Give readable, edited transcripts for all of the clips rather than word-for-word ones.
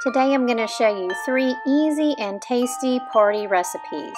Today I'm going to show you 3 easy and tasty party recipes.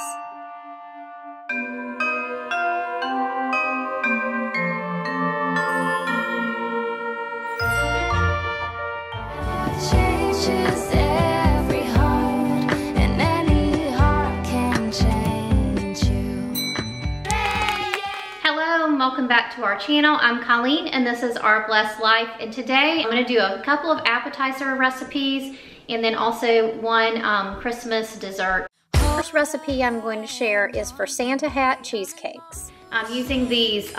Welcome back to our channel. I'm Colleen and this is Our Blessed Life, and today I'm going to do a couple of appetizer recipes and then also one Christmas dessert. The first recipe I'm going to share is for Santa Hat Cheesecakes. I'm using these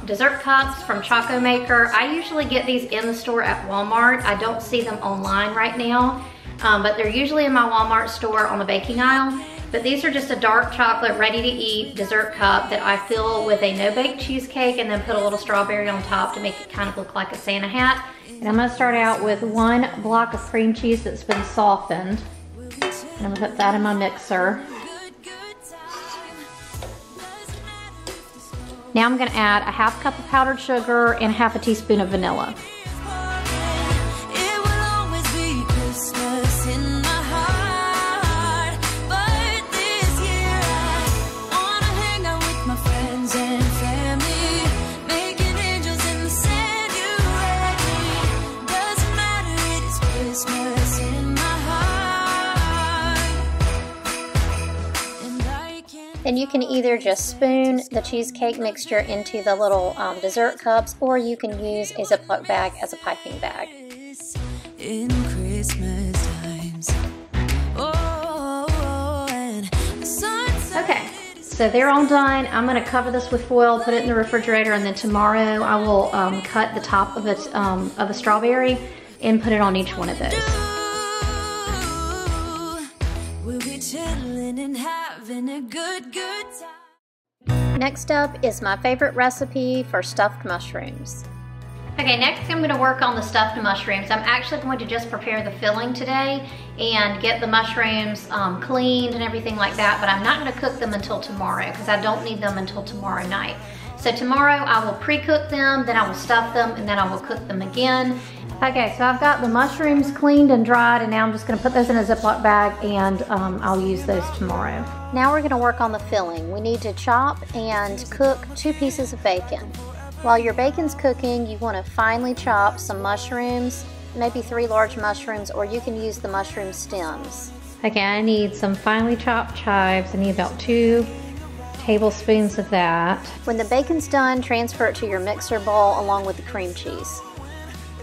dessert cups from Chocomaker. I usually get these in the store at Walmart. I don't see them online right now, but they're usually in my Walmart store on the baking aisle. But these are just a dark chocolate, ready-to-eat dessert cup that I fill with a no-bake cheesecake and then put a little strawberry on top to make it kind of look like a Santa hat. And I'm gonna start out with 1 block of cream cheese that's been softened. And I'm gonna put that in my mixer. Now I'm gonna add a 1/2 cup of powdered sugar and 1/2 teaspoon of vanilla. And you can either just spoon the cheesecake mixture into the little dessert cups, or you can use a Ziploc bag as a piping bag. In Christmas times. Okay, so they're all done. I'm gonna cover this with foil, put it in the refrigerator, and then tomorrow I will cut the top of it of the strawberry and put it on each one of those. We'll be chilling and having a good time. Next up is my favorite recipe for stuffed mushrooms. Okay, next I'm going to work on the stuffed mushrooms. I'm actually going to just prepare the filling today and get the mushrooms cleaned and everything like that, but I'm not going to cook them until tomorrow because I don't need them until tomorrow night. So tomorrow I will pre-cook them, then I will stuff them, and then I will cook them again. Okay, so I've got the mushrooms cleaned and dried, and now I'm just gonna put those in a Ziploc bag, and I'll use those tomorrow. Now we're gonna work on the filling. We need to chop and cook 2 pieces of bacon. While your bacon's cooking, you wanna finely chop some mushrooms, maybe 3 large mushrooms, or you can use the mushroom stems. Okay, I need some finely chopped chives. I need about 2 tablespoons of that. When the bacon's done, transfer it to your mixer bowl along with the cream cheese.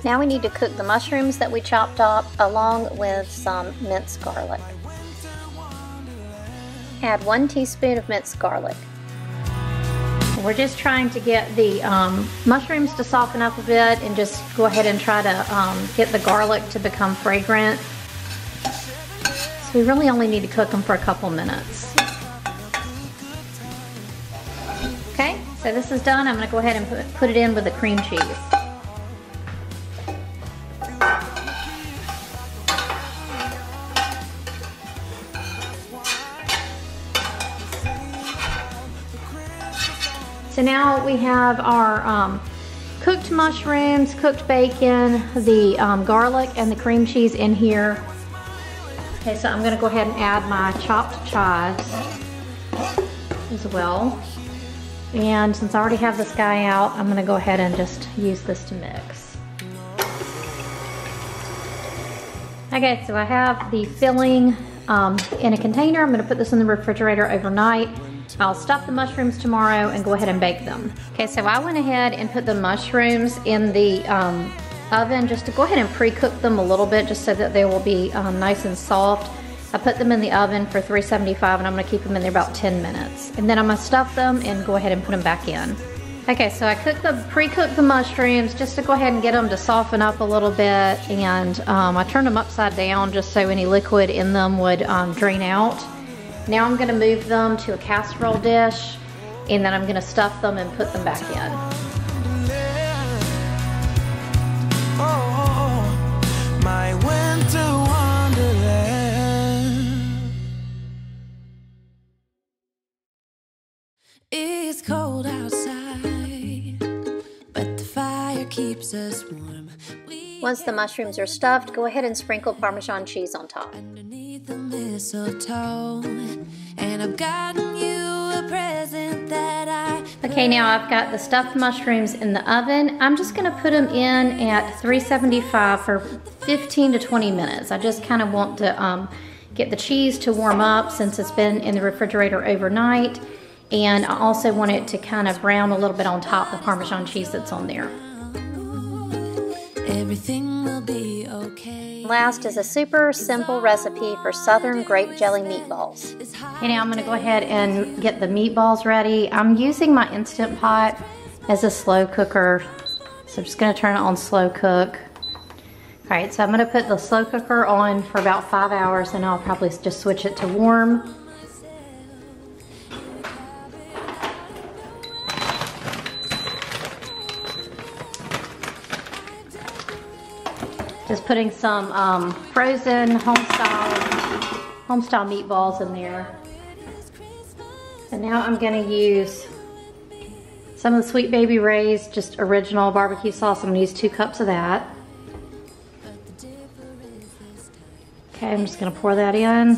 Now we need to cook the mushrooms that we chopped up along with some minced garlic. Add 1 teaspoon of minced garlic. We're just trying to get the mushrooms to soften up a bit and just go ahead and try to get the garlic to become fragrant. So we really only need to cook them for a couple minutes. Okay, so this is done. I'm gonna go ahead and put it in with the cream cheese. So now we have our cooked mushrooms, cooked bacon, the garlic, and the cream cheese in here. Okay, so I'm gonna go ahead and add my chopped chives as well. And since I already have this guy out, I'm gonna go ahead and just use this to mix. Okay, so I have the filling in a container. I'm gonna put this in the refrigerator overnight. I'll stuff the mushrooms tomorrow and go ahead and bake them. Okay, so I went ahead and put the mushrooms in the oven just to go ahead and pre-cook them a little bit just so that they will be nice and soft. I put them in the oven for 375 and I'm gonna keep them in there about 10 minutes. And then I'm gonna stuff them and go ahead and put them back in. Okay, so I pre-cooked the mushrooms just to go ahead and get them to soften up a little bit, and I turned them upside down just so any liquid in them would drain out. Now I'm gonna move them to a casserole dish, and then I'm gonna stuff them and put them back in. Oh, my winter wonderland. It's cold outside, but the fire keeps us warm. Once the mushrooms are stuffed, go ahead and sprinkle Parmesan cheese on top. Underneath the mistletoe, and I've gotten you a present that Okay, now I've got the stuffed mushrooms in the oven. I'm just gonna put them in at 375 for 15 to 20 minutes. I just kind of want to get the cheese to warm up since it's been in the refrigerator overnight. And I also want it to kind of brown a little bit on top, the Parmesan cheese that's on there. everything will be okay. Last is a super simple recipe for Southern grape jelly meatballs. Okay, now I'm gonna go ahead and get the meatballs ready. I'm using my Instant Pot as a slow cooker. So I'm just gonna turn it on slow cook. All right, so I'm gonna put the slow cooker on for about 5 hours and I'll probably just switch it to warm. Just putting some frozen home-style meatballs in there. And now I'm gonna use some of the Sweet Baby Ray's, just original barbecue sauce. I'm gonna use 2 cups of that. Okay, I'm just gonna pour that in.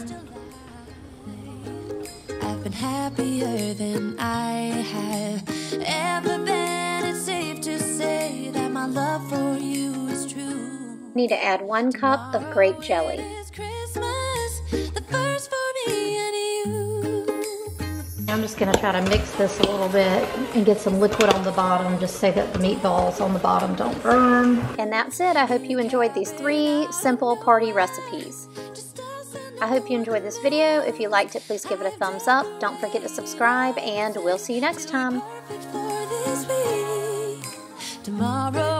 I've been happier than I have ever been. It's safe to say that my love for you is true. Need to add 1 cup of grape jelly. I'm just going to try to mix this a little bit and get some liquid on the bottom just so that the meatballs on the bottom don't burn. And that's it. I hope you enjoyed these 3 simple party recipes. I hope you enjoyed this video. If you liked it, please give it a thumbs up. Don't forget to subscribe, and we'll see you next time. Tomorrow